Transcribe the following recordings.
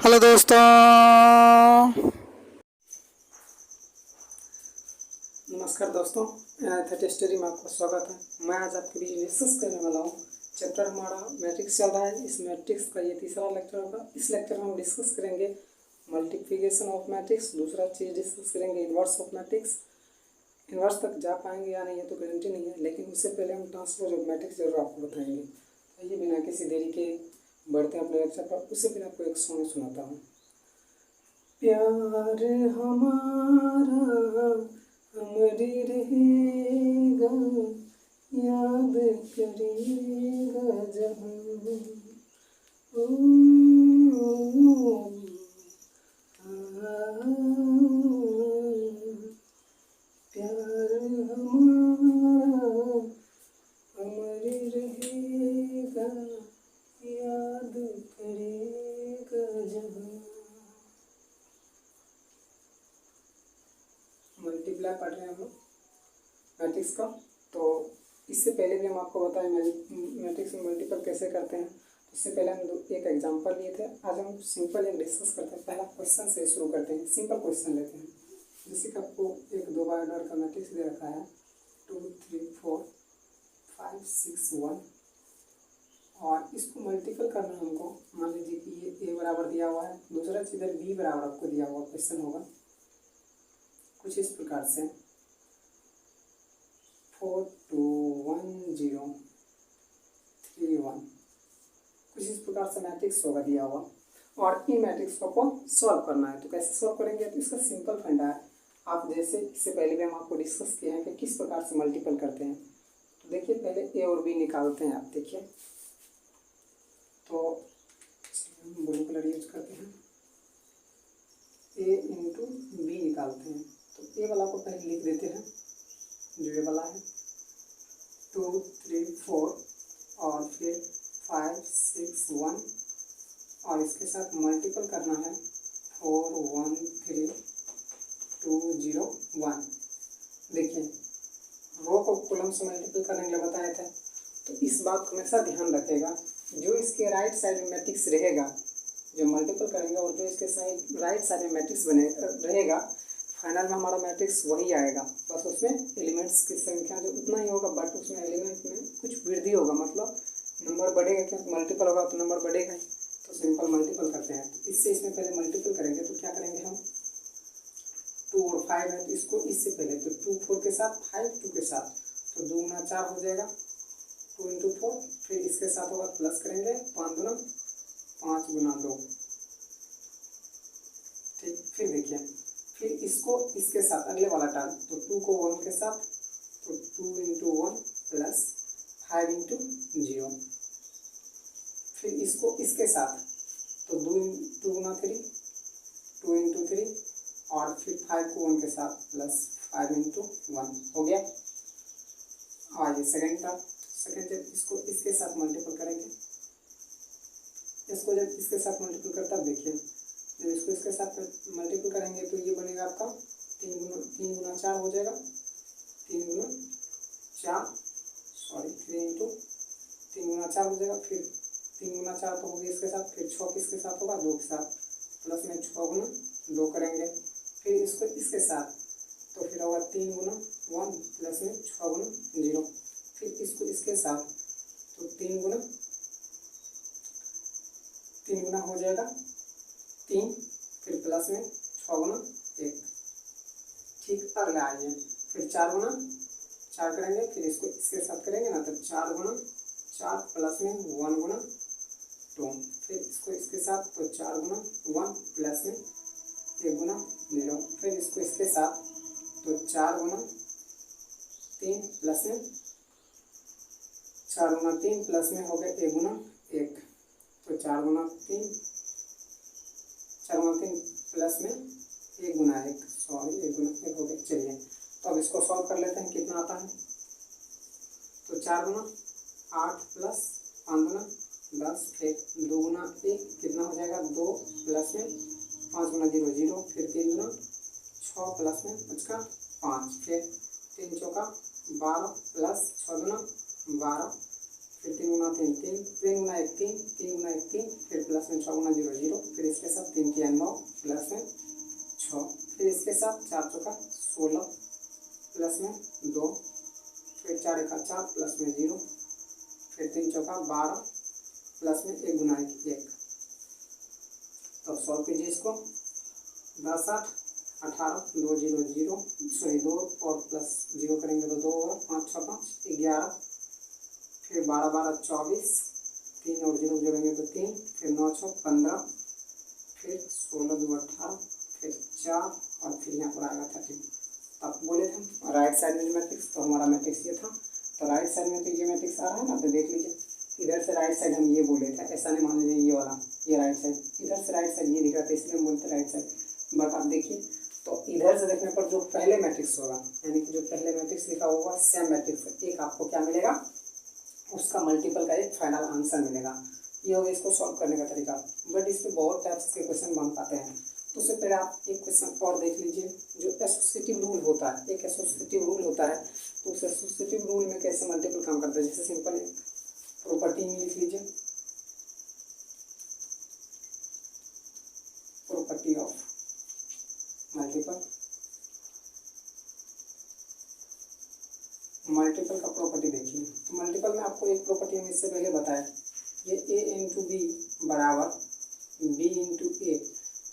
Hello दोस्तों। नमस्कार दोस्तों, एनआई स्टडी में आपका स्वागत है। मैं आज आपके बीच डिस्कस करने वाला हूँ। चैप्टर हमारा मैट्रिक्स चल रहा है। इस मैट्रिक्स का ये तीसरा लेक्चर होगा। इस लेक्चर में हम डिस्कस करेंगे मल्टीप्लिकेशन ऑफ मैट्रिक्स। दूसरा चीज़ डिस्कस करेंगे इन्वर्स ऑफ मैट्रिक्स। इन्वर्स तक जा पाएंगे या नहीं ये तो गारंटी नहीं है, लेकिन उससे पहले हम ट्रांसपोज ऑफ मैट्रिक्स जरूर आपको बताएंगे। तो ये बिना किसी देरी के बढ़ते हैं अपने लेक्चर पर। उससे पहले आपको एक सॉन्ग सुनाता हूँ। प्यार हमारा अमरी रहेगा, याद करेगा जहाँ। प्यार हमारा अमरी रहेगा, याद करेगा जहाँ। मल्टीप्लाई पढ़ रहे हैं हम लोग मैट्रिक्स का। तो इससे पहले भी हम आपको बताएं मैट्रिक्स में मल्टीपल कैसे करते हैं। इससे पहले हम एक एग्जांपल लिए थे। आज हम सिंपल एक डिस्कस करते हैं। पहला क्वेश्चन से शुरू करते हैं। सिंपल क्वेश्चन लेते हैं। जैसे कि आपको एक 2 बाय ऑर्डर का मैट्रिक्स दे रखा है 2 3 4 5 6 1 और इसको मल्टीपल करना है हमको। मान लीजिए कि ये a बराबर दिया हुआ है, दूसरा इधर b बराबर आपको दिया हुआ क्वेश्चन होगा कुछ इस प्रकार से 4 2 1 0 3 1 कुछ इस प्रकार से मैट्रिक्स होगा दिया हुआ। और इन मैट्रिक्स को सॉल्व करना है। तो कैसे सॉल्व करेंगे? तो इसका सिंपल फंडा है। आप जैसे इससे पहले भी हम आपको डिस्कस किए हैं कि किस प्रकार से मल्टीपल करते हैं। तो देखिए पहले ए और बी निकालते हैं। आप देखिए तो ब्लू कलर यूज करते हैं। ए इंटू बी निकालते हैं। तो ए वाला को पहले लिख देते हैं जो ये वाला है 2 3 4 और फिर 5 6 1 और इसके साथ मल्टीपल करना है 4 1 3 2 0 1। देखिए रो को कॉलम से मल्टीपल करने के लिए बताए थे। तो इस बात को हमेशा ध्यान रखेगा, जो इसके राइट साइड में मैट्रिक्स रहेगा जो मल्टीपल करेंगे और जो इसके साइड राइट साइड में मैट्रिक्स बने रहेगा, फाइनल में हमारा मैट्रिक्स वही आएगा। बस उसमें एलिमेंट्स की संख्या जो उतना ही होगा, बट उसमें एलिमेंट में कुछ वृद्धि होगा, मतलब नंबर बढ़ेगा। क्योंकि मल्टीपल होगा तो नंबर बढ़ेगा ही। तो सिंपल मल्टीपल करते हैं। तो इससे इसमें पहले मल्टीपल करेंगे तो क्या करेंगे हम 2 और 5 है तो इसको इससे पहले तो 2 4 के साथ 5 2 के साथ तो 2 गुना 4 हो जाएगा 2 इंटू 4। फिर इसके साथ होगा प्लस करेंगे 5 गुना 5 गुना 2। ठीक, फिर देखिए फिर इसको इसके साथ अगले वाला टर्म तो 2 को 1 के साथ तो 2 इंटू 1 प्लस 5 इंटू 0। फिर इसको इसके साथ तो 2 गुना 3 2 इंटू 3 और फिर 5 को 1 के साथ प्लस 5 इंटू 1 हो गया। और ये सेकेंड टर्म जब इसको इसके साथ मल्टीपल करेंगे, इसको जब इसके साथ मल्टीपल करता है देखिए जब इसको इसके साथ मल्टीपल करेंगे तो ये बनेगा आपका 3 गुना 4 हो जाएगा 3 गुना 4 हो जाएगा। फिर 3 गुना 4 तो हो गया इसके साथ, फिर 6 किसके साथ होगा 2 के साथ प्लस में 6 गुना 2 करेंगे। फिर इसको इसके साथ तो फिर होगा 3 गुना 1 प्लस में 6 गुना 0। फिर इसको इसके साथ तो 3 गुना हो जाएगा 3 फिर प्लस में 6 गुना 1। ठीक, अगला आइए फिर 4 गुना 4 करेंगे। फिर इसको इसके साथ करेंगे ना तो 4 गुना 4 प्लस में 1 गुना 2। फिर इसको इसके साथ तो 4 गुना 1 प्लस में 1 गुना 0। फिर इसको इसके साथ तो 4 गुना 3 प्लस में 4 गुना 3 प्लस में हो गया 1 गुना 1। तो 4 गुना 3 प्लस में 1 गुना 1 हो गया। चलिए तो अब इसको सॉल्व कर लेते हैं। कितना आता है तो 4 गुना 8 प्लस 5 गुना 10 फिर 2 गुना 1 कितना हो जाएगा 2 प्लस में 5 गुना 0 0 फिर 3 गुना 6 प्लस में 5 का 5 फिर 3 चौका 12 प्लस 6 गुना 12 फिर 3 गुना 3 3, 3 गुना 1 3, 3 गुना 1 3, फिर प्लस में 6 गुना 0 0, फिर इसके साथ 3 3 9 प्लस में 6, फिर इसके साथ 4 चौका 16 प्लस में 2, फिर 4 एका 4 प्लस में 0, फिर 3 चौका 12 प्लस में 1 गुना 1 1। तो सॉल्व कीजिए इसको। 10 8 18 2 0 0, सॉरी 2 और प्लस 0 करेंगे तो 2 होगा, 5 6 5 11, फिर 12 12 24, 3 और 0 जोड़ेंगे तो 3, फिर 9 6 15, फिर 16 2 18, फिर 4 और फिर यहाँ पर आएगा 13। आप बोले थे राइट साइड में मैट्रिक्स, तो हमारा मैट्रिक्स ये था। तो राइट साइड में तो ये मैट्रिक्स आ रहा है ना, तो देख लीजिए इधर से राइट साइड हम ये बोले थे, ऐसा नहीं मान लीजिए ये वाला ये राइट साइड, इधर से राइट साइड ये दिख रहा था इसलिए हम बोलते राइट साइड। बट आप देखिए तो इधर से देखने पर जो पहले मैट्रिक्स होगा, यानी कि जो पहले मैट्रिक्स लिखा होगा सेम मैट्रिक्स एक आपको क्या मिलेगा, उसका मल्टीपल का एक फाइनल आंसर मिलेगा। ये होगा इसको सॉल्व करने का तरीका। बट इस पर बहुत टाइप्स के क्वेश्चन बन पाते हैं। तो उससे पहले आप एक क्वेश्चन और देख लीजिए, जो एसोसिएटिव रूल होता है, एक एसोसिएटिव रूल होता है, तो उस एसोसिएटिव रूल में कैसे मल्टीपल काम करता है। जैसे सिंपल प्रॉपर्टी में लिख लीजिए, प्रॉपर्टी ऑफ मल्टीपल, मल्टीपल का प्रॉपर्टी देखिए। तो मल्टीपल में आपको एक प्रॉपर्टी हम इससे पहले बताया, ये a इंटू बी बराबर b इंटू ए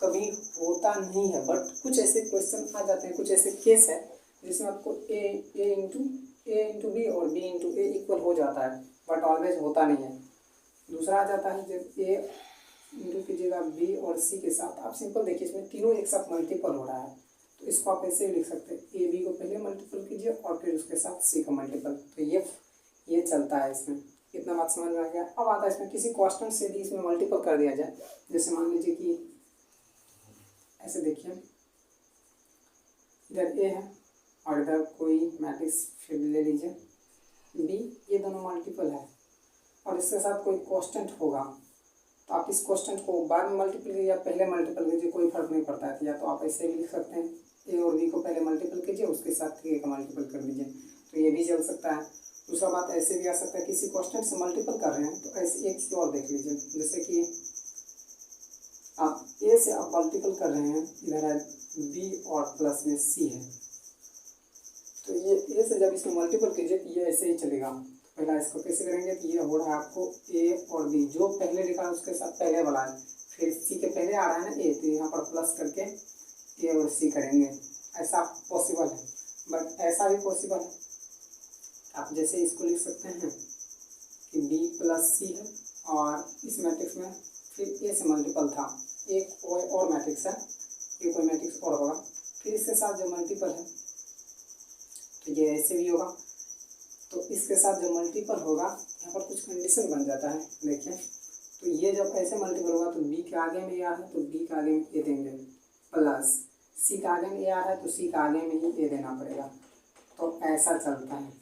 कभी होता नहीं है। बट कुछ ऐसे क्वेश्चन आ जाते हैं, कुछ ऐसे केस है जिसमें आपको a इंटू बी और b इंटू ए इक्वल हो जाता है, बट ऑलवेज होता नहीं है। दूसरा आ जाता है जब a इंटू कीजिएगा b और c के साथ, आप सिंपल देखिए इसमें तीनों एक साथ मल्टीपल हो रहा है, तो इसको आप ऐसे भी लिख सकते हैं, ए बी को पहले मल्टीपल कीजिए और फिर उसके साथ सी का मल्टीपल। तो ये चलता है इसमें। इतना बात समझ में आ गया। अब आता है इसमें किसी कांस्टेंट से भी इसमें मल्टीपल कर दिया जाए। जैसे मान लीजिए कि ऐसे देखिए, इधर ए है और इधर कोई मैट्रिक्स फिर ले लीजिए बी, ये दोनों मल्टीपल है और इसके साथ कोई कांस्टेंट होगा, तो आप इस कांस्टेंट को बाद में मल्टीपल कीजिए या पहले मल्टीपल कीजिए, कोई फर्क नहीं पड़ता है। या तो आप ऐसे भी लिख सकते हैं, ए और बी को पहले मल्टीपल कीजिए उसके साथ ए का मल्टीपल कर दीजिए, तो ये भी चल सकता है। दूसरा बात ऐसे भी आ सकता है, किसी कांस्टेंट से मल्टीपल कर रहे हैं तो ऐसे एक चीज़ और देख लीजिए, जैसे कि आप ए से आप मल्टीपल कर रहे हैं, इधर है बी और प्लस में सी है, तो ये ए से जब इसमें मल्टीपल कीजिए तो ये ऐसे ही चलेगा। पहला इसको कैसे करेंगे, तो ये हो रहा है आपको ए और बी, जो पहले लिखा है उसके साथ पहले वाला है, फिर सी के पहले आ रहा है ना ए, तो यहाँ पर प्लस करके ए और सी करेंगे। ऐसा पॉसिबल है, बट ऐसा भी पॉसिबल है। आप जैसे इसको लिख सकते हैं कि बी प्लस सी है और इस मैट्रिक्स में फिर ए से मल्टीपल था, एक और मैट्रिक्स है, ये कोई मैट्रिक्स और होगा, फिर इसके साथ जो मल्टीपल है तो ये ऐसे भी होगा। तो इसके साथ जो मल्टीपल होगा यहाँ पर कुछ कंडीशन बन जाता है, देखिए। तो ये जब ऐसे मल्टीपल होगा तो बी के आगे में ए आ रहा है तो बी के आगे में ए देंगे, प्लस सी के आगे में ए आ रहा है तो सी के आगे में ही ए देना पड़ेगा। तो ऐसा चलता है,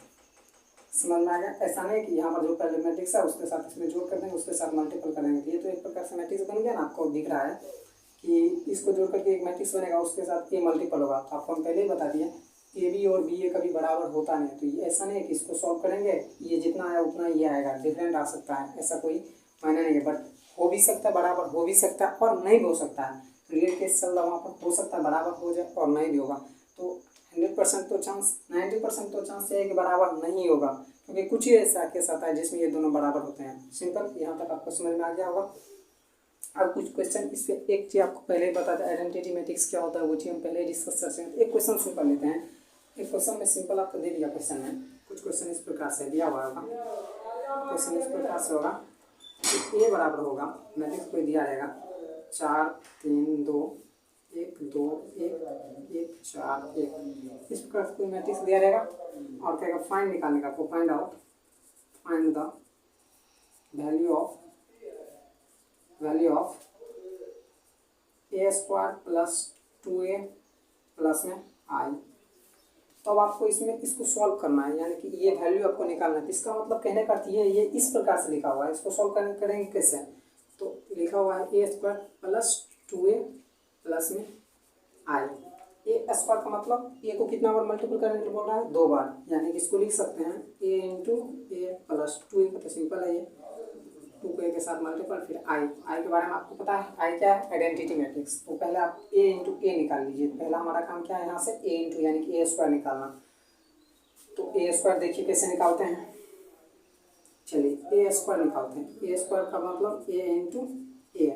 समझ में आ गया। ऐसा नहीं कि यहाँ पर जो पहले मैट्रिक्स है उसके साथ इसमें जोड़ कर देंगे, उसके साथ मल्टीपल कर देंगे। ये तो एक प्रकार से मैट्रिक्स बन गया ना, आपको दिख रहा है कि इसको जोड़ करके एक मैट्रिक्स बनेगा, उसके साथ ए मल्टीपल होगा। तो आपको हम पहले ही बता दिए ए बी और बी ए कभी बराबर होता नहीं, तो ये ऐसा नहीं है कि इसको सॉल्व करेंगे ये जितना आया उतना ये आएगा, डिफरेंट आ सकता है, ऐसा कोई मायने नहीं है। बट हो भी सकता है, बराबर हो भी सकता है और नहीं भी हो सकता है। रियल केस चल रहा है, वहाँ पर हो सकता है बराबर हो जाए और नहीं भी होगा। तो 100% तो चांस, 90% तो चांस है कि बराबर नहीं होगा, क्योंकि कुछ ही ऐसा केस आता है जिसमें ये दोनों बराबर होते हैं। सिंपल, यहाँ तक आपको समझ में आ गया होगा। अब कुछ क्वेश्चन इस पर, एक चीज़ आपको पहले ही बता दें, आइडेंटिटी मैट्रिक्स क्या होता है वो चीज़ हम पहले ही डिस्कस करते हैं। एक क्वेश्चन सिंपल लेते हैं। एक क्वेश्चन में सिंपल आपको दे दिया, क्वेश्चन में कुछ क्वेश्चन इस प्रकार से दिया हुआ होगा। क्वेश्चन इस प्रकार से होगा कि ए बराबर होगा, मैट्रिक्स कोई दिया रहेगा 4 3 2 1 2 1 1 4 1, इस प्रकार से कोई मैट्रिक्स दिया रहेगा और कहेगा फाइंड निकालने का, आपको find out, find the value of A square plus 2a plus में आई। तो अब आपको इसमें इसको सॉल्व करना है, यानी कि ये वैल्यू आपको निकालना है। इसका मतलब कहने का अर्थ ये इस प्रकार से लिखा हुआ है। इसको सॉल्व करेंगे कैसे, तो लिखा हुआ है ए स्क्वायर प्लस 2a प्लस में आई। ए स्क्वायर का मतलब ए को कितना बार मल्टीपल करने के लिए बोल रहा है, 2 बार, यानी कि इसको लिख सकते हैं ए इंटू ए प्लस 2 का तो सिंपल है ये, 2 को ए के साथ मल्टीपल, फिर आई के बारे में आपको पता है, आई क्या है, आइडेंटिटी मैट्रिक्स। तो पहले आप ए इंटू ए निकाल लीजिए। पहला हमारा काम क्या है, यहाँ से ए इंटू यानी कि ए स्क्वायर निकालना। तो ए स्क्वायर देखिए कैसे निकालते हैं, चलिए ए स्क्वायर निकालते हैं। ए स्क्वायर का मतलब ए इंटू ए,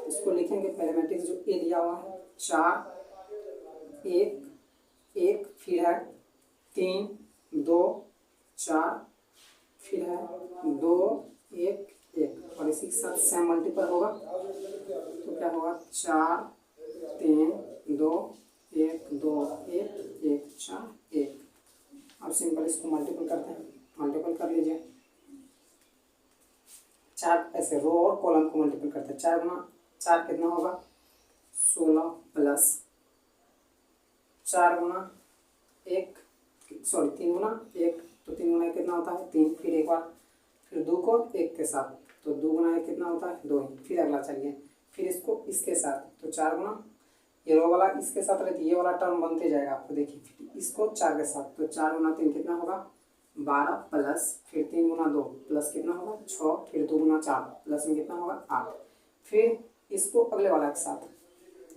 इसको लिखेंगे पहले मैट्रिक्स जो ए दिया हुआ है, 4 1 1, फिर है 3 2 4, फिर है 2 1 1, और इसी के साथ सेम मल्टीपल होगा तो क्या होगा, 4 3 2 1 2 1 1 4 1। अब सिंपल इसको मल्टीपल करते हैं, मल्टीपल कर लीजिए। 4 ऐसे रो और कॉलम को मल्टीपल करते हैं। 4 गुना 4 कितना होगा, 16 प्लस 4 गुना 1 सॉरी 3 गुना 1, तो 3 गुना 1 कितना होता है, 3, फिर एक बार फिर 2 को 1 के साथ, तो 2 गुना 1 कितना होता है, 2 ही। फिर अगला चलिए, फिर इसको इसके साथ, तो 4 गुना ये रो वाला इसके साथ रहती है, ये वाला टर्म बनते जाएगा आपको, देखिए फिर इसको 4 के साथ, तो 4 गुना 3 कितना होगा, 12 प्लस फिर 3 गुना 2 प्लस कितना होगा 6, फिर 2 गुना 4 प्लस में कितना होगा 8, फिर इसको अगले वाला के साथ,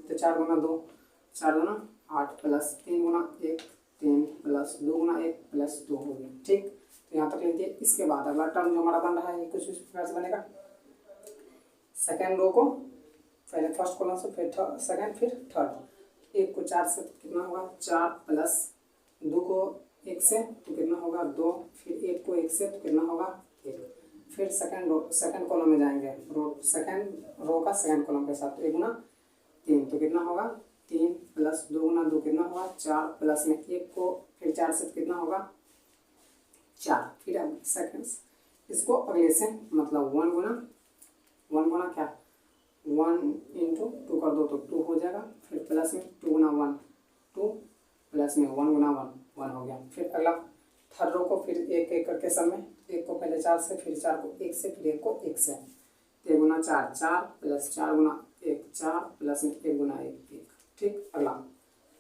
तो 4 गुना 2 4 गुना 8 प्लस 3 गुना 1 3 प्लस 2 गुना 1 प्लस 2 हो गया। ठीक, तो यहाँ तक लीजिए। इसके बाद अगला टर्म जो हमारा बन रहा है ये कुछ इस प्रकार से बनेगा, सेकेंड रो को पहले फर्स्ट कॉलम से, फिर सेकेंड, फिर थर्ड। 1 को 4 से तो कितना होगा 4 प्लस 2 को 1 से तो कितना होगा 2, फिर 1 को 1 से तो कितना होगा 1, फिर सेकेंड कॉलम में जाएंगे, सेकेंड रो का सेकेंड कॉलम के साथ, 1 गुना 3 तो कितना होगा 3 प्लस 2 गुना 2 कितना होगा 4, प्लस में 1 को फिर 4 से कितना होगा 4, फिर अब सेकेंड्स इसको अगले से मतलब 1 गुना क्या 1 इंटू 2 कर दो तो 2 हो जाएगा, फिर प्लस में 2 गुना 1 2, प्लस में 1 गुना 1 1 हो गया। फिर अगला थर्ड रो को फिर एक एक करके सब में, 1 को पहले 4 से, फिर 4 को 1 से, फिर 1 को 1 से, 1 गुना 4 4 प्लस 4 गुना 1 4 प्लस में 1 गुना 1 1। ठीक, अगला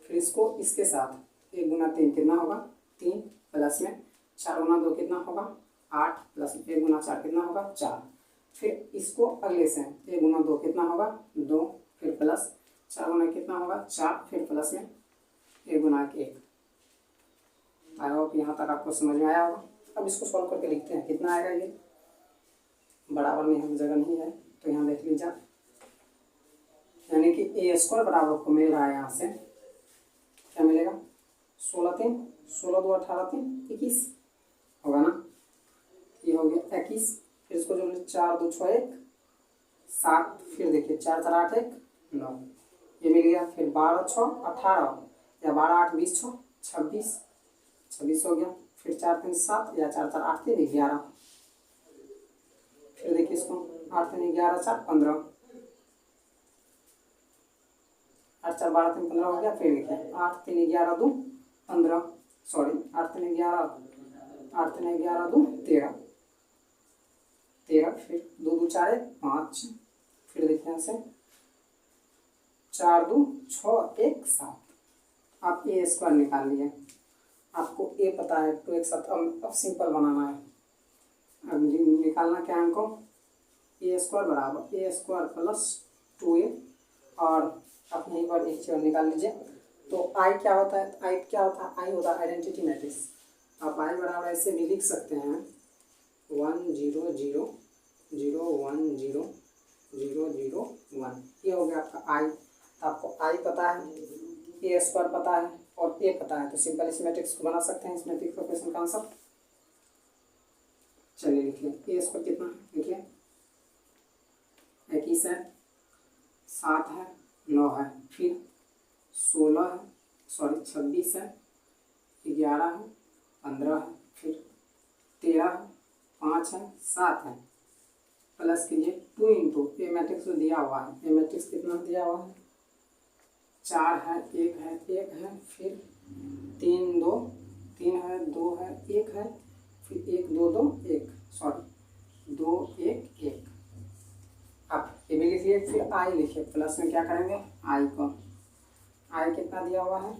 फिर इसको इसके साथ 1 गुना 3 कितना होगा 3, प्लस में 4 गुना 2 कितना होगा 8, प्लस में 1 गुना 4 कितना होगा 4, फिर इसको अगले से 1 गुना 2 कितना होगा 2, फिर प्लस 4 गुना कितना होगा 4, फिर प्लस में 1 गुना 1। आई होप यहाँ तक आपको समझ में आया होगा। अब इसको सॉल्व करके लिखते हैं, कितना आएगा ये, बराबर में हम जगह नहीं है तो यहाँ देख लीजिए, यानी कि ए स्क्वायर बराबर को मिल रहा है यहाँ से क्या मिलेगा, 16 3 16 2 18 3 21 होगा ना, ये हो गया 21। फिर इसको जो 4 2 6 1 7, फिर देखिए 4 4 8 1 9, ये मिल गया। फिर 12 6 18 या 12 8 20 6 26 हो गया। फिर 4 3 7 या 4 4 8 3 11, फिर देखिए इसको 8 3 11 4 15, 8 4 12 3 15 हो गया। फिर देखिए 8 3 11 2 15, सॉरी 8 3 11 2 13, फिर 2 2 4 1 5, फिर देखिए यहाँ से 4 2 6 1 7। आप ए स्क्वायर निकाल लिए, आपको ए पता है तो एक साथ अब सिंपल बनाना है। अब निकालना क्या है हमको, ए स्क्वायर बराबर ए स्क्वायर प्लस 2a, और आप यहीं पर एक चीज निकाल लीजिए। तो आई क्या होता है, आई होता है आइडेंटिटी मैट्रिक्स। आप आई बराबर ऐसे भी लिख सकते हैं 1 0 0 0 1 0 0 0 1, ये हो गया आपका आई। तो आपको आई पता है, ए स्क्वायर पता है और ए पता है, तो सिंपल इस मैट्रिक्स को बना सकते हैं। इस मैट्रिक्स का क्वेश्चन का आंसर चलिए लिखिए, ए स्क्वायर कितना है, लिखिए 21 है, 7 है, 9 है, फिर 16 है, सॉरी 26 है, 11 है, 15 है, फिर 13 है, 5 है, 7 है, प्लस कीजिए 2 इंटू ए मैट्रिक्स जो दिया हुआ है, ए मैट्रिक्स कितना दिया हुआ है 4 है, 1 है, 1 है, फिर 3 2 3 है, 2 है, 1 है, फिर 1 2 2 1, सॉरी 2 1 1। आप ये भी लिखिए, फिर आई लिखिए, प्लस में क्या करेंगे आई आई कितना दिया हुआ है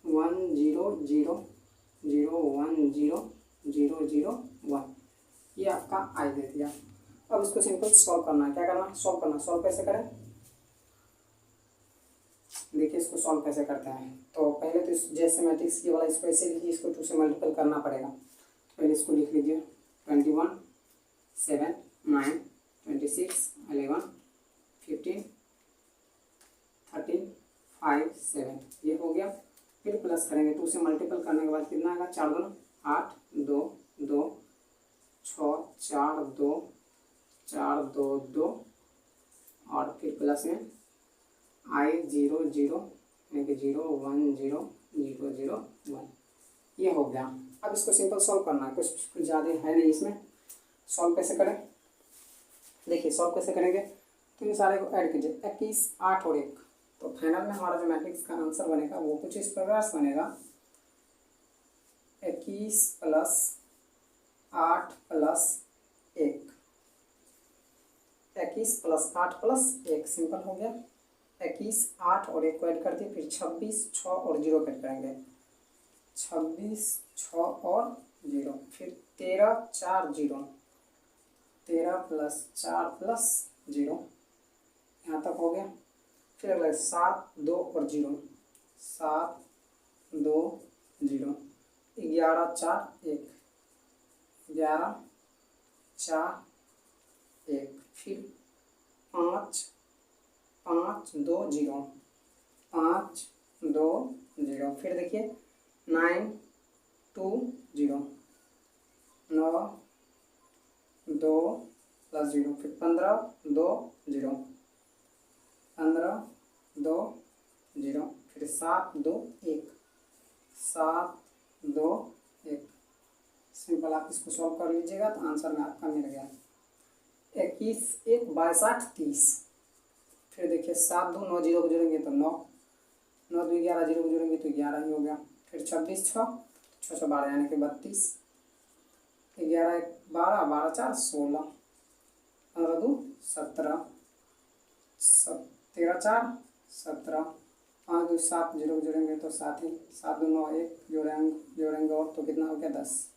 1 0 0 0 1 0 0 0 1, ये आपका आई दे दिया। अब इसको सिंपल सॉल्व करना है। क्या करना, सॉल्व करना। सॉल्व कैसे करें, देखिए इसको सॉल्व कैसे करते हैं। तो पहले तो इस जैसे मैट्रिक्स ये वाला इसको ऐसे लिखिए, इसको 2 से मल्टीपल करना पड़ेगा। तो पहले इसको लिख लीजिए 21 7 9 26 11 15 13 5 7, ये हो गया। फिर प्लस करेंगे, 2 से मल्टीपल करने के बाद कितना आएगा 4 2 8 2 2 6 4 2 4 2 2 और फिर प्लस में आई 0 0 यानी कि 0 1 0 0 0 1, ये हो गया। अब इसको सिंपल सॉल्व करना है, कुछ ज़्यादा है नहीं इसमें। सॉल्व कैसे करें, देखिए सॉल्व कैसे करेंगे। तो इन सारे को ऐड कीजिए 21 8 और 1, तो फाइनल में हमारा जो मैट्रिक्स का आंसर बनेगा वो कुछ इस प्रकार से बनेगा 21 plus 8 plus 1, 21 plus 8 plus 1 simple हो गया। 21 8 और 1 को ऐड कर दिए, फिर 26 6 और 0 को ऐड करेंगे, 26 6 और 0, फिर 13 4 0, 13 प्लस 4 प्लस 0, यहाँ तक हो गया। फिर अगला 7 2 और 0, 7 2 0, 11 4 1, 11 4 1, फिर 5 5 2 0, 5 2 0, फिर देखिए 9 2 0, 9 2 प्लस 0, फिर 15 2 0, 15 2 0, फिर 7 2 1, 7 2 1, सिंपल आप इसको सॉल्व कर लीजिएगा तो आंसर में आपका मिल गया 21 1 62 30। फिर देखिए 7 2 9 0 को जोड़ेंगे तो 9, 9 2 11 0 को जोड़ेंगे तो 11 ही हो गया। फिर 26 6 6 6 12 यानी कि 32, 11 1 12 12 4 16, 15 2 17, 13 4 17, 5 2 7 0 को जोड़ेंगे तो 7 ही, 7 2 9 1 जोड़ेंगे और तो कितना हो गया 10।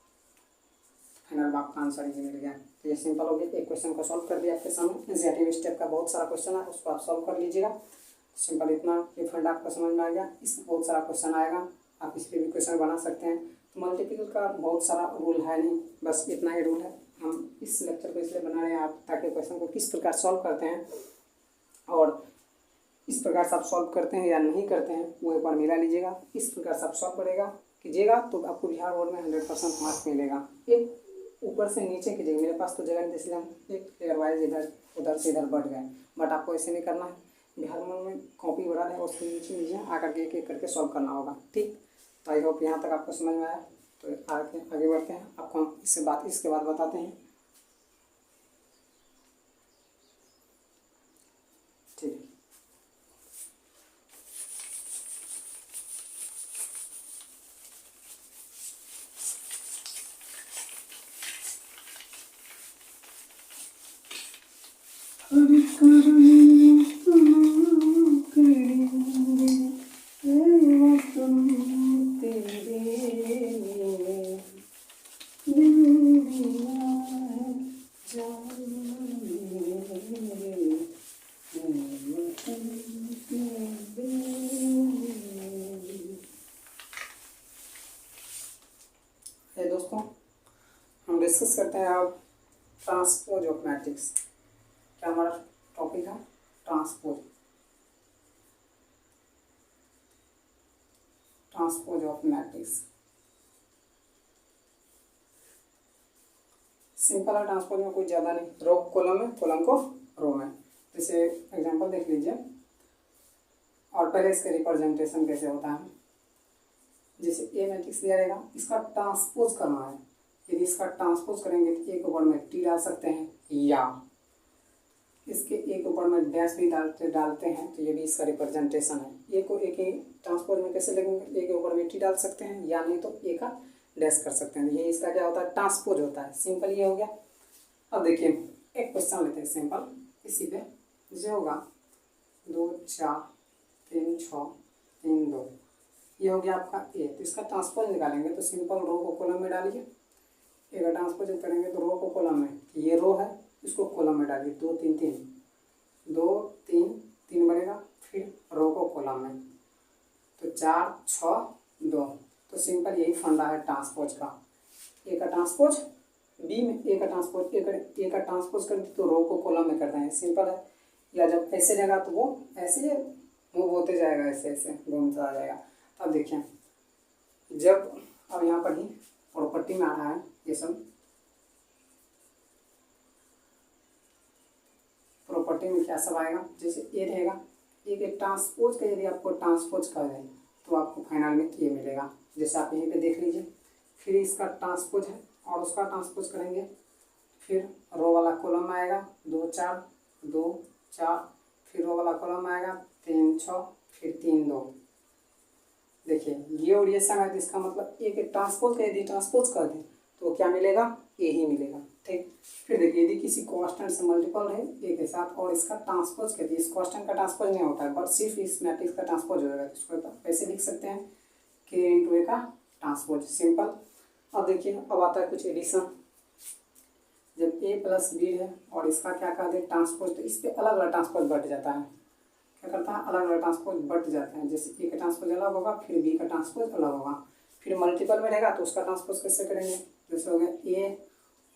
फाइनल आपका आंसर ये मिल गया। तो ये सिंपल हो गया, एक क्वेश्चन को सॉल्व कर दिया आपके सामने। एनसीईआरटी स्टेप का बहुत सारा क्वेश्चन है, उसको आप सॉल्व कर लीजिएगा। सिंपल इतना ये फंड आपको समझ में आ गया। इसमें बहुत सारा क्वेश्चन आएगा, आप इस पर भी क्वेश्चन बना सकते हैं। तो मल्टीपल का बहुत सारा रूल है नहीं, बस इतना ही रूल है। हम इस लेक्चर को इसलिए बना रहे हैं आप ताकि क्वेश्चन को किस प्रकार सॉल्व करते हैं और इस प्रकार से आप सॉल्व करते हैं या नहीं करते हैं वो एक बार मिला लीजिएगा। इस प्रकार से आप सॉल्व कीजिएगा तो आपको बिहार बोर्ड में 100% मार्क्स मिलेगा। एक ऊपर से नीचे कीजिएगा, मेरे पास तो जगह नहीं इसलिए हम एक लेयर वाइज इधर उधर से इधर बढ़ गए, बट आपको ऐसे नहीं करना है। बिहार बोर्ड में कॉपी बड़ा है और उसके नीचे नीचे आकर के एक एक करके सॉल्व करना होगा, ठीक। तो आई होप यहाँ तक आपको समझ में आया। तो आगे बढ़ते हैं, आपको हम इसके बाद बताते हैं, ठीक है। दोस्तों हम डिस्कस करते हैं अब ट्रांसपोज ऑफ मैट्रिक्स। क्या हमारा टॉपिक है? Transpose of matrix. सिंपल है, ट्रांसपोज में कोई ज़्यादा नहीं, रो कॉलम में, कॉलम को रो में। जैसे एग्जांपल देख लीजिए और पहले इसका रिप्रेजेंटेशन कैसे होता है। जैसे ए मैट्रिक्स दिया रहेगा, इसका ट्रांसपोज करना है। यदि इसका ट्रांसपोज करेंगे तो ए के ऊपर में टी डाल सकते हैं या इसके ए के ऊपर में डैश भी डालते हैं, तो ये भी इसका रिप्रेजेंटेशन है। ए को ए के ट्रांसपोज में कैसे लिखेंगे? ए के ऊपर में टी डाल सकते हैं या नहीं तो ए का डैश कर सकते हैं। ये इसका क्या होता है? ट्रांसपोज होता है। सिंपल ये हो गया। अब देखिए एक क्वेश्चन लेते हैं सिंपल इसी पे। जैसे होगा 2 4 3 6 3 2, ये हो गया आपका ए। तो इसका ट्रांसपोज निकालेंगे तो सिंपल रो को कॉलम में डालिए, ए का ट्रांसपोज करेंगे तो रो को कॉलम में, ये रो है इसको कॉलम में डालिए, 2 3 3 2 3 3 बनेगा, फिर रो को कॉलम में, तो 4 6 2। तो सिंपल यही फंडा है ट्रांसपोज का, ए का ट्रांसपोज बी में, ए का ट्रांसपोज ए का ट्रांसपोज कर तो रो को कॉलम में करते हैं, सिंपल है। या जब ऐसे जाएगा तो वो ऐसे मूव होते जाएगा, ऐसे ऐसे घूमता आ जाएगा। अब देखिए जब अब यहाँ पर ही प्रॉपर्टी में आ रहा है, ये सब प्रॉपर्टी में क्या सब आएगा, जैसे ए रहेगा, ए के ट्रांसपोज का यदि आपको ट्रांसपोज कर दें तो आपको फाइनल में ए मिलेगा, जैसे आप यहीं पे देख लीजिए। फिर इसका ट्रांसपोज है और उसका ट्रांसपोज करेंगे, फिर रो वाला कॉलम में आएगा 2 4 2 4, फिर रो वाला कॉलम में आएगा 3 6, फिर 3 2। देखिए ये और ये सेम है, तो इसका मतलब ए के ट्रांसपोज का यदि ट्रांसपोज कर दें तो क्या मिलेगा, ए ही मिलेगा, ठीक। फिर देखिए यदि किसी कांस्टेंट से मल्टीपल है ए के साथ और इसका ट्रांसपोज कहते हैं, इस कांस्टेंट का ट्रांसपोज नहीं होता है बट सिर्फ इस मैट्रिक्स का ट्रांसपोज हो जाएगा, तो इसको ऐसे लिख सकते हैं के इंटू ए का ट्रांसपोज, सिंपल। अब देखिए अब आता है कुछ एडिशन, जब ए प्लस बी है और इसका क्या कहते हैं ट्रांसपोज, तो इस पर अलग अलग ट्रांसपोज बढ़ जाता है, क्या करता है अलग अलग ट्रांसपोज बढ़ जाते हैं, जैसे ए का ट्रांसपोज अलग होगा फिर बी का ट्रांसपोज अलग होगा, फिर मल्टीपल में रहेगा तो उसका ट्रांसपोज कैसे करेंगे, जैसे हो गया ए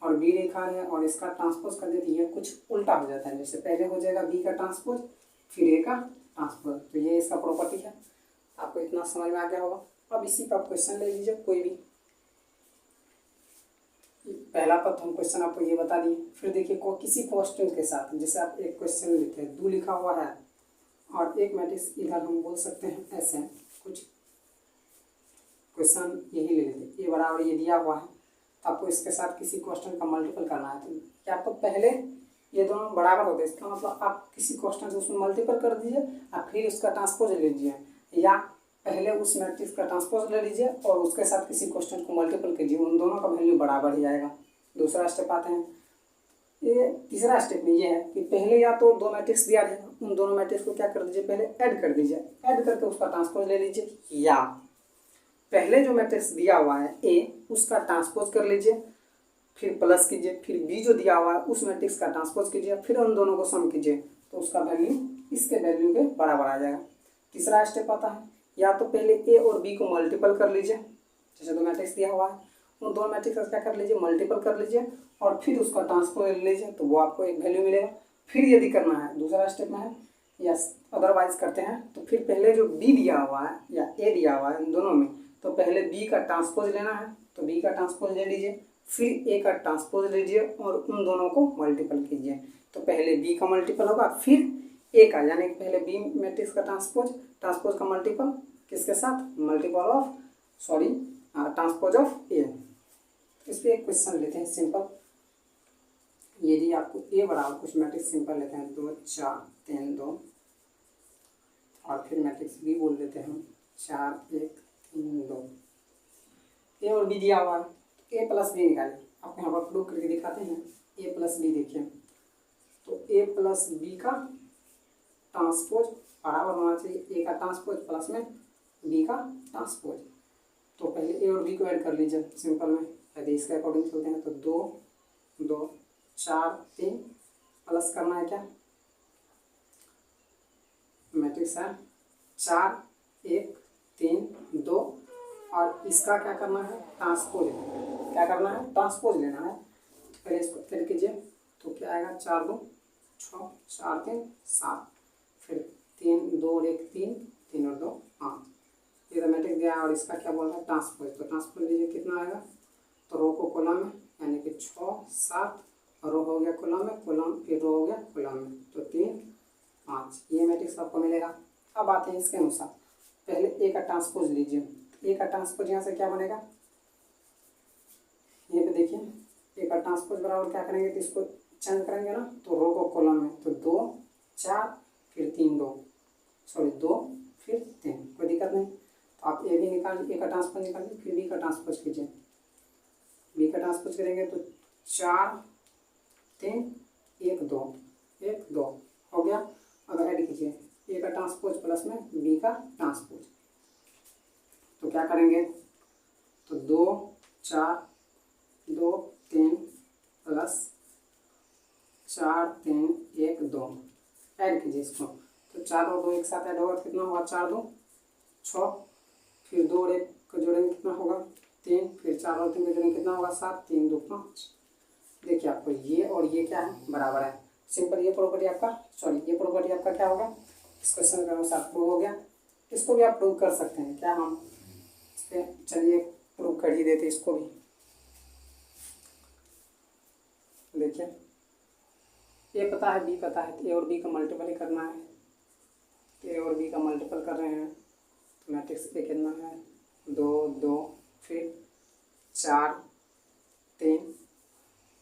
और बी लिखा है और इसका ट्रांसपोज कर देती है, कुछ उल्टा हो जाता है, जैसे पहले हो जाएगा बी का ट्रांसपोज फिर ए का ट्रांसपोज, तो ये इसका प्रॉपर्टी है। आपको इतना समझ में आ गया होगा। अब इसी पर आप क्वेश्चन ले लीजिए कोई भी, पहला पद हम क्वेश्चन आपको ये बता दिए। फिर देखिए किसी कांस्टेंट के साथ, जैसे आप एक क्वेश्चन लिखते हैं 2 लिखा हुआ है और एक मैट्रिक्स इधर हम बोल सकते हैं ऐसे कुछ क्वेश्चन यही ले लेते, ए बराबर ये दिया हुआ है, तो आपको इसके साथ किसी कांस्टेंट का मल्टीपल करना है, तो क्या आपको पहले ये दोनों बराबर होते हैं, इसका मतलब आप किसी कांस्टेंट से उसमें मल्टीपल कर दीजिए और फिर उसका ट्रांसपोज ले लीजिए, या पहले उस मैट्रिक्स का ट्रांसपोज ले लीजिए और उसके साथ किसी कांस्टेंट को मल्टीपल कीजिए, उन दोनों का वैल्यू बराबर ही आएगा। दूसरा स्टेप आते हैं, ये तीसरा स्टेप में ये है कि पहले या तो 2 मैट्रिक्स दिया है, उन दोनों मैट्रिक्स को क्या कर दीजिए पहले ऐड कर दीजिए, ऐड करके उसका ट्रांसपोज ले लीजिए, या पहले जो मैट्रिक्स दिया हुआ है ए उसका ट्रांसपोज कर लीजिए फिर प्लस कीजिए, फिर बी जो दिया हुआ है उस मैट्रिक्स का ट्रांसपोज कीजिए, फिर उन दोनों को सम कीजिए तो उसका वैल्यू इसके वैल्यू के बराबर आ जाएगा। तीसरा स्टेप आता है, या तो पहले ए और बी को मल्टीपल कर लीजिए, जैसे 2 मैट्रिक्स दिया हुआ है उन 2 मैट्रिक्स का क्या कर लीजिए मल्टीपल कर लीजिए और फिर उसका ट्रांसपोज ले लीजिए, तो वो आपको एक वैल्यू मिलेगा। फिर यदि करना है दूसरा स्टेप में है या अदरवाइज करते हैं, तो फिर पहले जो बी दिया हुआ है या ए दिया हुआ है इन दोनों में, तो पहले बी का ट्रांसपोज लेना है तो बी का ट्रांसपोज ले लीजिए, फिर ए का ट्रांसपोज लीजिए और उन दोनों को मल्टीपल कीजिए, तो पहले बी का मल्टीपल होगा फिर ए का, यानी कि पहले बी मैट्रिक्स का ट्रांसपोज का मल्टीपल किसके साथ, मल्टीपल ऑफ ट्रांसपोज ऑफ ए। इस पर एक क्वेश्चन लेते हैं सिंपल, यदि आपको ए बराबर कुछ मैट्रिक्स सिंपल लेते हैं 2 4 3 2 और फिर मैट्रिक्स बी बोल देते हैं 4 1 3 2, ए और बी दिया हुआ है तो ए प्लस बी निकालें, आपको यहाँ पर प्रूव करके दिखाते हैं। ए प्लस बी देखिए, तो ए प्लस बी का ट्रांसपोज बराबर होना चाहिए ए का ट्रांसपोज प्लस में बी का ट्रांसपोज, तो पहले ए और बी को ऐड कर लीजिए सिंपल में, यदि इसके अकॉर्डिंग चलते हैं तो 2 2 4 3 प्लस करना है क्या, मैट्रिक्स है 4 1 3 2 और इसका क्या करना है ट्रांसपोज, क्या करना है ट्रांसपोज लेना है, तो पहले इसको ऐड कीजिए तो क्या आएगा 4 2 6 4 3 7, फिर 3 2 और 1 3 3 और 2 5, ये तो मैट्रिक्स दिया और इसका क्या बोल रहा है ट्रांसपोज, तो ट्रांसपोज लीजिए कितना आएगा, तो रो को कॉलम में यानी कि 6 7 और रो हो गया कॉलम में, कॉलम फिर रो हो गया कॉलम में, तो 3 5 ये मैट्रिक्स आपको मिलेगा। अब आते हैं इसके अनुसार, पहले ए का ट्रांसपोज लीजिए, ए का ट्रांसपोज यहाँ से क्या बनेगा, ये पे देखिए ए का ट्रांसपोज बराबर क्या करेंगे, तो इसको चेंज करेंगे ना, तो रो को कॉलम में, तो 2 4 फिर 3 2 फिर 3, कोई दिक्कत नहीं, तो आप ए भी निकालिए, ए का ट्रांसपोज निकालिए फिर बी का ट्रांसपोज कीजिए, बी का ट्रांसपोज करेंगे तो 4 3 1 2 1 2 हो गया। अब ऐड कीजिए ए का ट्रांसपोज प्लस में बी का ट्रांसपोज। तो क्या करेंगे, तो 2 4 2 3 प्लस 4 3 1 2 ऐड कीजिए इसको। तो 4 और 2 एक साथ ऐड होगा तो कितना होगा, 4 2 6, फिर 2 और 1 का जोड़ेंगे कितना होगा 3, फिर 4 और 3 का जोड़ेंगे कितना होगा 7, 3 2 5। देखिए आपको ये और ये क्या है, बराबर है। सिंपल ये प्रॉपर्टी आपका, सॉरी ये प्रॉपर्टी आपका क्या होगा, इस क्वेश्चन का अनुसार प्रूव हो गया। इसको भी आप प्रूव कर सकते हैं क्या, हम चलिए प्रूव कर ही देते इसको भी। देखिए ए पता है, बी पता है, तो ए और बी का मल्टीपल ही करना है। तो ए और बी का मल्टीपल कर रहे हैं तो मैट्रिक्स ए कितना है 2 2, फिर 4 3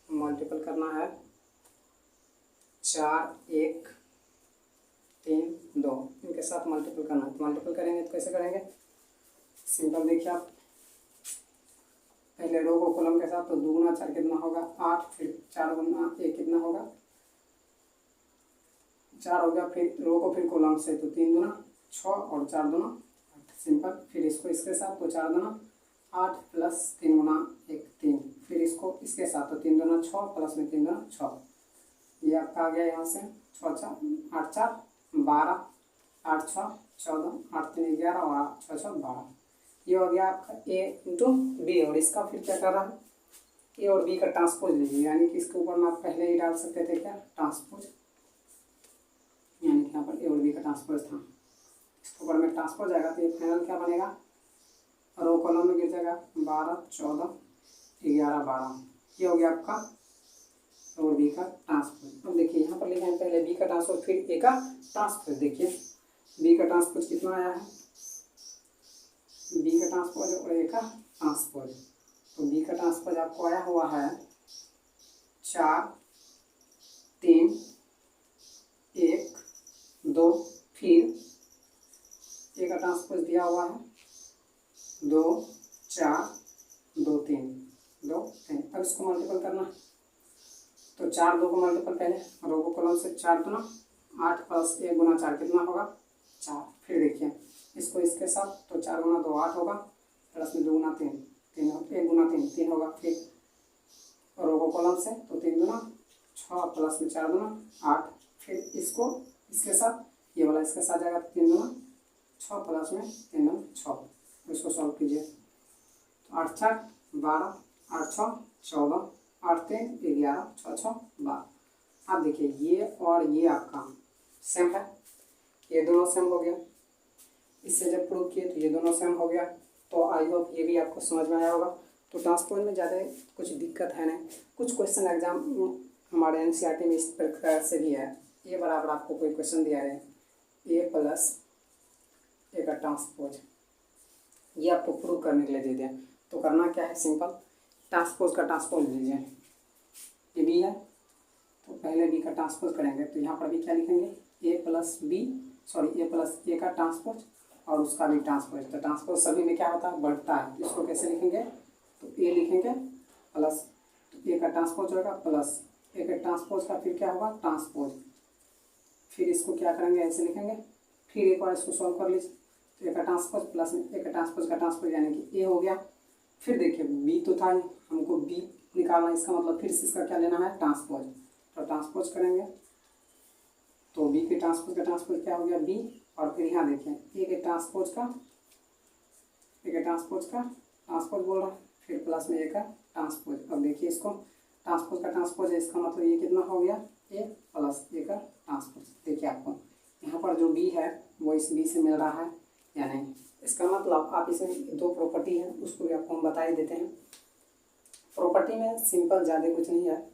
मल्टीपल करना है 4 1 3 2, इनके साथ मल्टीपल करना है। तो मल्टीपल करेंगे तो कैसे करेंगे, सिंपल देखिए आप, पहले रो को कॉलम के साथ, तो 2 गुना 4 कितना होगा 8, फिर 4 गुना 1 कितना होगा 4 हो गया, फिर रो को फिर कॉलम से, तो 3 गुना 6 और 4 गुना 8, सिंपल। फिर इसको इसके साथ, तो 4 गुना 8 प्लस 3 गुना 1 3, फिर इसको इसके साथ, तो 3 गुना 6 प्लस में 3 गुना 6, ये आपका आ गया यहाँ से 6 4 8 4 12, 8 6 14, 8 3 11 और 8 6 6 12। ये हो गया आपका ए इंटू बी। और इसका फिर क्या कर रहा है, ए और बी का ट्रांसपोज लीजिए, यानी कि इसके ऊपर में आप पहले ही डाल सकते थे क्या ट्रांसपोज, यानी कि यहाँ पर ए और बी का ट्रांसपोज था, इसके ऊपर में ट्रांसपोज आएगा तो ये फाइनल क्या बनेगा, रो कॉलम में गिर जाएगा 12 14 11 12। ये हो गया आपका और बी का ट्रांसपोज। अब देखिए यहाँ पर लिखे हैं पहले बी का ट्रांसपोज फिर ए का ट्रांसपोज। देखिए बी का ट्रांसपोज कितना आया है, बी का ट्रांसपोज और ए का ट्रांसपोज। तो बी का ट्रांसपोज आपको आया हुआ है 4 3 1 2, फिर ए का ट्रांसपोज दिया हुआ है 2 4 2 3 2 3। अब इसको मल्टीपल करना है, तो 4 2 को मल्टीपल पहले रो को कॉलम से 4 गुना 8 प्लस 1 गुना 4 कितना होगा 4। फिर देखिए इसको इसके साथ, तो 4 गुना 2 8 होगा, प्लस में 2 गुना 3 3 1 गुना 3 3 होगा, फिर रो को कॉलम से, तो 3 गुना 6 प्लस में 4 गुना 8, फिर इसको इसके साथ, ये वाला इसके साथ जाएगा, 3 गुना 6 प्लस में 3 गुना 6। तो इसको सॉल्व कीजिए, तो 8 4 12, 8 6 14, 8 3 11, 6 6 12। अब देखिए ये और ये आपका सेम है, ये दोनों सेम हो गया। इससे जब प्रूव किए तो ये दोनों सेम हो गया। तो आई होप ये भी आपको समझ में आया होगा। तो ट्रांसपोज में ज़्यादा कुछ दिक्कत है नहीं। कुछ क्वेश्चन एग्जाम हमारे एनसीईआरटी में इस प्रकार से भी है, ए बराबर आपको कोई क्वेश्चन दिया है ए प्लस ए का ट्रांसपोज, ये आपको प्रूव करने के लिए दे दें। तो करना क्या है, सिंपल ट्रांसपोज का ट्रांसपोज लीजिए, ये बी है तो पहले बी का ट्रांसपोज करेंगे। तो यहाँ पर भी क्या लिखेंगे, ए प्लस बी, सॉरी ए प्लस ए का ट्रांसपोज और उसका भी ट्रांसपोज। तो ट्रांसपोज सभी में क्या होता है, बढ़ता है। तो इसको कैसे लिखेंगे, तो ए लिखेंगे प्लस ए का ट्रांसपोज होगा प्लस ए के ट्रांसपोज का फिर क्या होगा ट्रांसपोज, फिर इसको क्या करेंगे ऐसे लिखेंगे, फिर एक बार इसको सॉल्व कर लीजिए। तो ए का ट्रांसपोज प्लस में ए का ट्रांसपोज का ट्रांसपोज यानी कि ए हो गया। फिर देखिए बी तो था, हमको बी निकालना, इसका मतलब फिर से इसका क्या लेना है ट्रांसपोज। तो ट्रांसपोज करेंगे तो बी के ट्रांसपोज का ट्रांसपोज क्या हो गया बी, और फिर यहाँ देखिए ए के ट्रांसपोज का ट्रांसपोज बोल रहा है, फिर प्लस में ए का ट्रांसपोज। अब देखिए इसको ट्रांसपोज का ट्रांसपोज है, इसका मतलब ये कितना हो गया ए प्लस ए का ट्रांसपोज। देखिए आपको यहाँ पर जो बी है वो इस बी से मिल रहा है या नहीं, इसका मतलब आप इसमें दो प्रॉपर्टी है उसको भी आपको हम बता ही देते हैं। प्रॉपर्टी में सिंपल ज़्यादा कुछ नहीं है,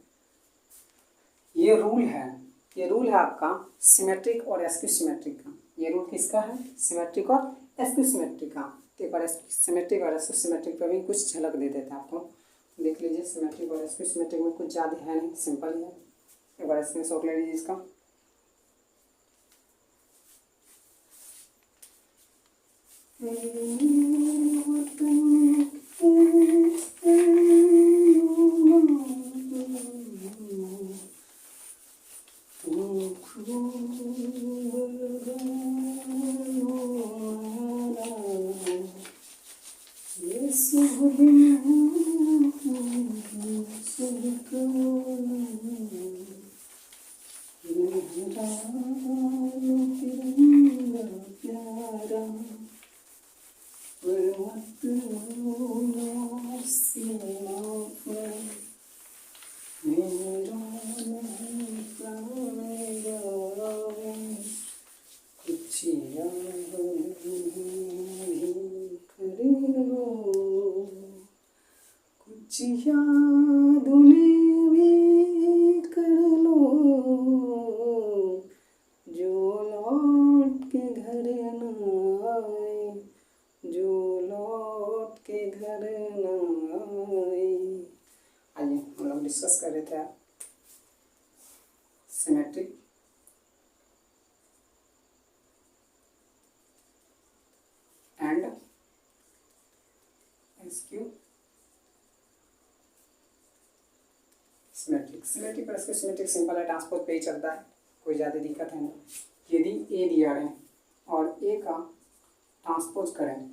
ये रूल है आपका सिमेट्रिक और एस्क्यू सिमेट्रिक का। ये रूल किसका है, सिमेट्रिक और एस्क्यू सिमेट्रिक का। तो एक बार सिमेट्रिक और एस्क्यू सिमेट्रिक पर भी कुछ झलक दे देते हैं आपको, देख लीजिए। सिमेट्रिक और एस्क्यू सिमेट्रिक में कुछ ज़्यादा है नहीं, सिंपल ही है। एक बार स्क्रीनशॉट ले लीजिए इसका। लौट के घर न आए, जो लौट के घर न आए। आइए हम लोग डिस्कस कर रहे थे symmetric and SQ symmetric. Symmetric और एसक्यू सिमेट्रिक सिंपल है, ट्रांसपोज पे ही चलता है, कोई ज़्यादा दिक्कत है नहीं। यदि ए दिया है और ए का ट्रांसपोज करें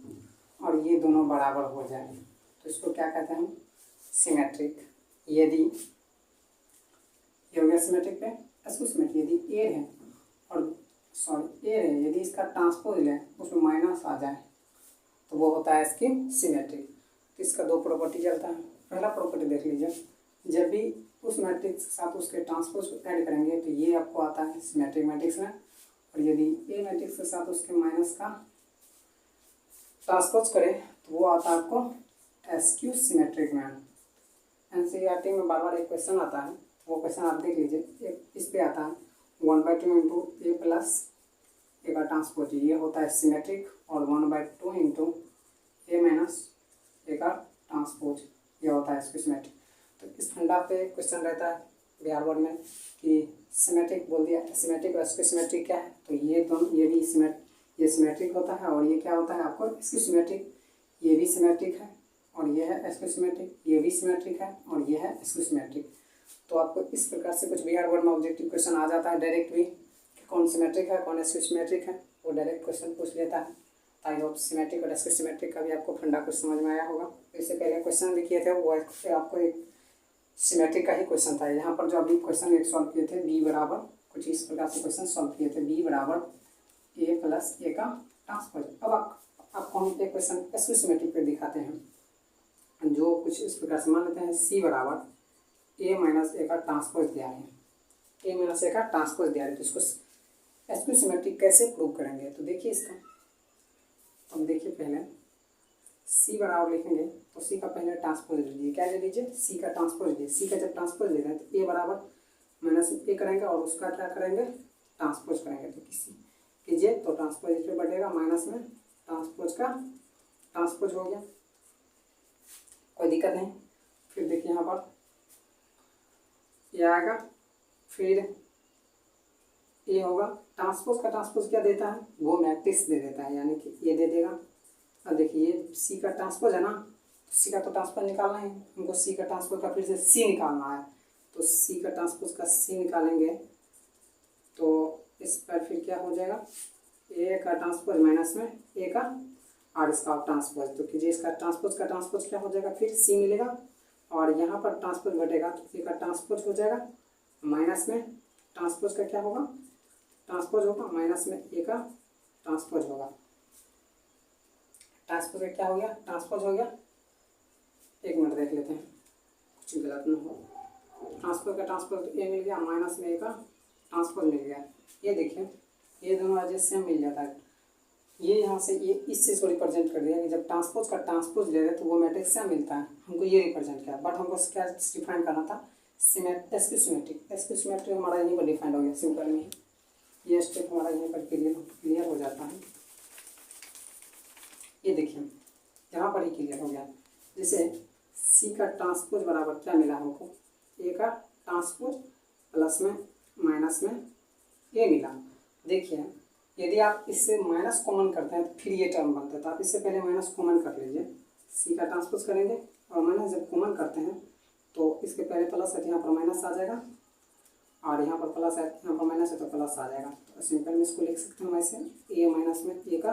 और ये दोनों बराबर हो जाए तो इसको क्या कहते हैं, सिमेट्रिक। यदि ये हो गया सिमेट्रिक पे एसक्यू सिमेट्रिक। यदि ए है और ए है, यदि इसका ट्रांसपोज लें उसमें माइनस आ जाए तो वो होता है इसकी सिमेट्रिक। तो इसका दो प्रॉपर्टी चलता है। पहला प्रॉपर्टी देख लीजिए, जब भी उस मैट्रिक्स के साथ उसके ट्रांसपोज को ऐड करेंगे तो ये आपको आता है सिमेट्रिक मैट्रिक्स में, और यदि ए मैट्रिक्स के साथ उसके माइनस का ट्रांसपोज करें तो वो आता है आपको एसक्यू सिमेट्रिक में। एनसीईआरटी में बार बार एक क्वेश्चन आता है, वो क्वेश्चन आप देख लीजिए। एक इस पे आता है 1/2 इंटू ए प्लस ए का ट्रांसपोज, ये होता है सिमेट्रिक, और 1/2 इंटू ए माइनस ए का ट्रांसपोज, ये होता है इसकी सिमेट्रिक। तो इस फंडा पे क्वेश्चन रहता है बिहार बोर्ड में कि सिमेट्रिक बोल दिया, सिमेट्रिक और इसकी सिमेट्रिक क्या है, तो ये दोनों, ये भी ये सिमेट्रिक होता है, और ये क्या होता है आपको इसकी सिमेट्रिक, ये भी सिमेट्रिक है, और ये है इसकी सिमेट्रिक, ये भी सिमेट्रिक है, और ये है इसकी सिमेट्रिक। तो आपको इस प्रकार से कुछ बिहार बोर्ड में ऑब्जेक्टिव क्वेश्चन आ जाता है डायरेक्ट भी, कौन सिमेट्रिक है कौन इसकी सिमेट्रिक है, वो डायरेक्ट क्वेश्चन पूछ लेता है। आई होप सिमेट्रिक और इसकी सिमेट्रिक का भी आपको फंडा कुछ समझ में आया होगा। इससे पहले क्वेश्चन भी किए थे वो आपको एक सिमेट्रिक का ही क्वेश्चन था। यहाँ पर जो अभी क्वेश्चन एक सॉल्व किए थे, बी बराबर, कुछ इस प्रकार से क्वेश्चन सॉल्व किए थे, बी बराबर ए प्लस ए का ट्रांसपोज। अब आपको हम एक क्वेश्चन इसकी सिमेट्रिक पे दिखाते हैं, जो कुछ इस प्रकार से मान लेते हैं सी बराबर ए माइनस ए का ट्रांसपोज दिया है, ए माइनस ए का ट्रांसपोज दिया है, तो इसको एसक्यू सिमेट्रिक कैसे प्रूव करेंगे। तो देखिए इसका, तो देखिए पहले सी बराबर लिखेंगे तो सी का पहले ट्रांसपोज लीजिए, क्या ले लीजिए, सी का ट्रांसपोज लीजिए। सी का जब ट्रांसपोज ले रहे हैं तो ए बराबर माइनस ए करेंगे और उसका क्या करेंगे, ट्रांसपोज करेंगे। तो किसी कीजिए तो ट्रांसपोज इस पर बढ़ेगा, माइनस में ट्रांसपोज का ट्रांसपोज हो गया, कोई दिक्कत नहीं। फिर देखिए यहाँ पर ये आएगा, फिर ये होगा, ट्रांसपोज का ट्रांसपोज क्या देता है, वो मैट्रिक्स दे देता है, यानी कि ये दे देगा। अब देखिए ये सी का ट्रांसपोज है ना, सी का तो ट्रांसपोज निकालना है हमको, सी का ट्रांसपोज का फिर से सी निकालना है, तो सी का ट्रांसपोज का सी निकालेंगे तो इस पर फिर क्या हो जाएगा, ए का ट्रांसपोज माइनस में ए का और इसका ट्रांसपोज, तो कीजिए इसका ट्रांसपोज का ट्रांसपोज क्या हो जाएगा, फिर सी मिलेगा, और यहाँ पर ट्रांसपोज घटेगा तो ए का ट्रांसपोज हो जाएगा, माइनस में ट्रांसपोज का क्या होगा, ट्रांसपोज होगा, माइनस में ए का ट्रांसपोज होगा। ट्रांसपोज का क्या हो गया, ट्रांसपोज हो गया, एक मिनट देख लेते हैं कुछ गलत ना हो। ट्रांसपोज का ट्रांसपोज ए मिल गया, माइनस में ए का ट्रांसपोज मिल गया। ये देखिए ये दोनों वजह से मिल जाता है, ये यहाँ से ये इस चीज़ को रिप्रेजेंट कर दिया कि जब ट्रांसपोज का ट्रांसपोज ले रहे तो वो मैट्रिक्स से मिलता है, हमको ये रिप्रेजेंट किया। बट हमको क्या डिफाइन करना था, एसक्यू सिमेट्रिक। एसक्यू सिमेट्रिक हमारा यहीं पर डिफाइंड हो गया, सिंपल में ये स्टेप हमारा यहीं पर क्लियर हो जाता है। ये देखिए यहाँ पर ही क्लियर हो गया, जैसे सी का ट्रांसपोज बराबर क्या मिला हमको, ए का ट्रांसपोज प्लस में माइनस में ए मिला। देखिए यदि आप इससे माइनस कॉमन करते हैं तो फिर ये टर्म बनता है, तो आप इससे पहले माइनस कॉमन कर लीजिए, सी का ट्रांसपोज करेंगे और माइनस जब कॉमन करते हैं तो इसके पहले प्लस है, यहाँ पर माइनस आ जाएगा, और यहाँ पर प्लस है, यहाँ पर माइनस है तो प्लस आ जाएगा। तो सिंपल में इसको लिख सकते हैं वैसे, ए माइनस में ए का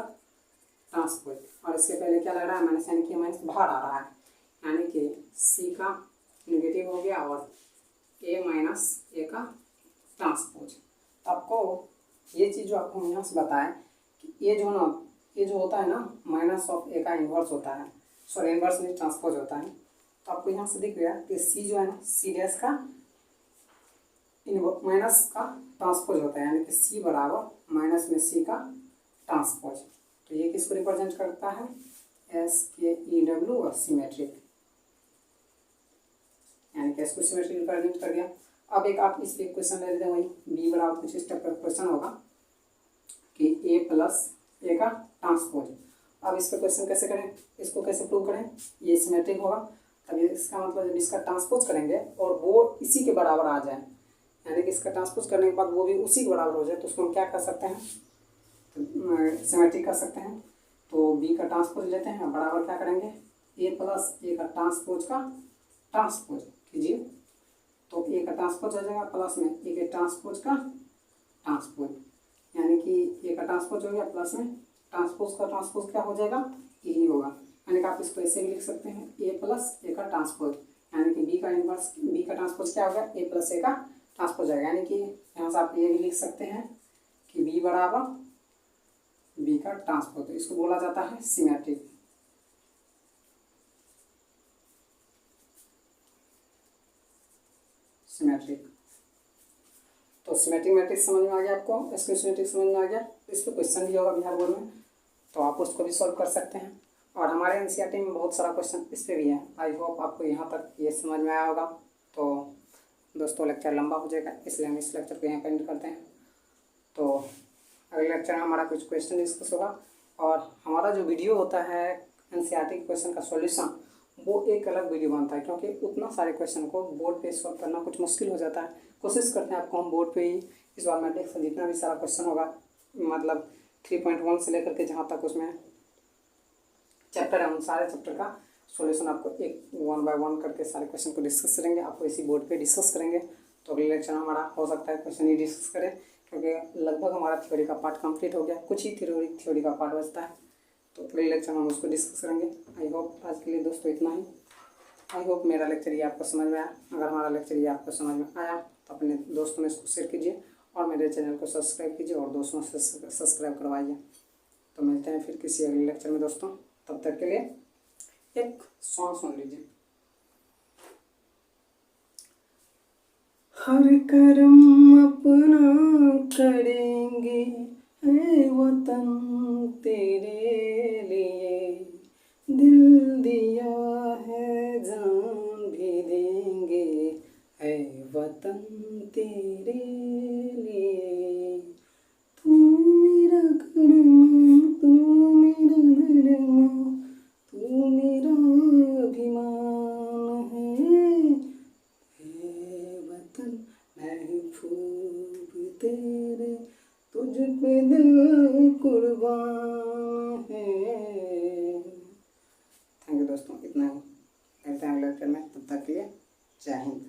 ट्रांसपोज, और इसके पहले क्या लग रहा है, माइनस, यानी कि माइनस बाहर आ रहा है, यानी कि सी का नेगेटिव हो गया और ए माइनस ए का ट्रांसपोज। आपको ये चीज़ जो आपको यहाँ से बताया कि ये जो ना, ये जो होता है ना, माइनस ऑफ ए का इन्वर्स होता है, सॉरी इन्वर्स नहीं ट्रांसपोज होता है। तो आपको यहाँ से दिख गया कि सी जो है ना, सी डैश का माइनस का ट्रांसपोज होता है, यानी कि सी बराबर माइनस में सी का ट्रांसपोज। तो ये किसको रिप्रेजेंट करता है, SKEW और सिमेट्रिक, यानी कि इसको सिमेट्रिक रिप्रेजेंट कर दिया। अब एक आप इस पे क्वेश्चन ले लेते हैं, वही बी बराबर कुछ इस टाइप का क्वेश्चन होगा, प्लस ए का ट्रांसपोज। अब इस पर क्वेश्चन कैसे करें, इसको कैसे प्रूव करें, ये सिमेट्रिक होगा, तब इसका मतलब जब इसका ट्रांसपोज करेंगे और वो इसी के बराबर आ जाए, यानी कि इसका ट्रांसपोज करने के बाद वो भी उसी के बराबर हो जाए, तो उसको हम क्या कर सकते हैं, सिमेट्रिक कर सकते हैं। तो बी का ट्रांसपोज लेते हैं, बराबर क्या करेंगे, ए प्लस ए का ट्रांसपोज का ट्रांसपोज कीजिए, तो ए का ट्रांसपोज आ जाएगा प्लस में ए के ट्रांसपोज का ट्रांसपोज, यानी कि ए का ट्रांसपोज हो गया प्लस में ट्रांसपोज का ट्रांसपोज क्या हो जाएगा, ए ही होगा। यानी कि आप इसको ऐसे भी लिख सकते हैं ए प्लस ए का ट्रांसपोज, यानी कि बी का इनवर्स बी का ट्रांसपोज क्या होगा, ए प्लस ए का ट्रांसपोज आएगा। यानी कि यहाँ से आप ये भी लिख सकते हैं कि बी बराबर बी का ट्रांसपोज, तो इसको बोला जाता है सिमेट्रिक। सिमेट्रिक, तो सिमेट्रिक मैट्रिक्स समझ में आ गया आपको, इसको सिमेट्रिक समझ में आ गया। इस पर क्वेश्चन भी होगा बिहार बोर्ड में, तो आप उसको भी सॉल्व कर सकते हैं। और हमारे एनसीईआरटी में बहुत सारा क्वेश्चन इस पर भी है। आई होप आपको यहाँ तक ये समझ में आया होगा। तो दोस्तों लेक्चर लंबा हो जाएगा, इसलिए हम इस लेक्चर को यहाँ पर एंड करते हैं। तो अगले लेक्चर में हमारा कुछ क्वेश्चन डिस्कस होगा, और हमारा जो वीडियो होता है एनसीईआरटी के क्वेश्चन का सॉल्यूशन, वो एक अलग वीडियो बनता है, क्योंकि उतना सारे क्वेश्चन को बोर्ड पे सॉल्व करना कुछ मुश्किल हो जाता है। कोशिश करते हैं आपको हम बोर्ड पे ही इस बार मैट्रिक्स का जितना भी सारा क्वेश्चन होगा, मतलब 3.1 से लेकर के जहाँ तक उसमें चैप्टर है, उन सारे चैप्टर का सॉल्यूशन आपको एक 1 बाय 1 करके सारे क्वेश्चन को डिस्कस करेंगे, आपको इसी बोर्ड पे डिस्कस करेंगे। तो अगले लेक्चर में हमारा हो सकता है क्वेश्चन ही डिस्कस करें, क्योंकि लगभग हमारा थ्योरी का पार्ट कंप्लीट हो गया, कुछ ही थ्योरी का पार्ट बचता है। तो अगले लेक्चर में हम उसको डिस्कस करेंगे। आई होप आज के लिए दोस्तों इतना ही। आई होप मेरा लेक्चर ये आपको समझ में आया। अगर हमारा लेक्चर ये आपको समझ में आया तो अपने दोस्तों में इसको शेयर कीजिए, और मेरे चैनल को सब्सक्राइब कीजिए और दोस्तों से सब्सक्राइब करवाइए। तो मिलते हैं फिर किसी अगले लेक्चर में दोस्तों, तब तक के लिए एक सॉन्ग सुन लीजिए। हर कर्म अपना करेंगे है वतन तेरे लिए, दिल दिया है जान भी देंगे है वतन तेरे लिए। तू मेरा कर्म तू मेरा धर्म तू मेरा अभिमान है वतन महबूब तेरे, तुझ पे दिल कुर्बान है। थैंक यू दोस्तों, इतना ही। मिलते हैं अगले लेक्चर में, तब तक के लिए जय हिंद।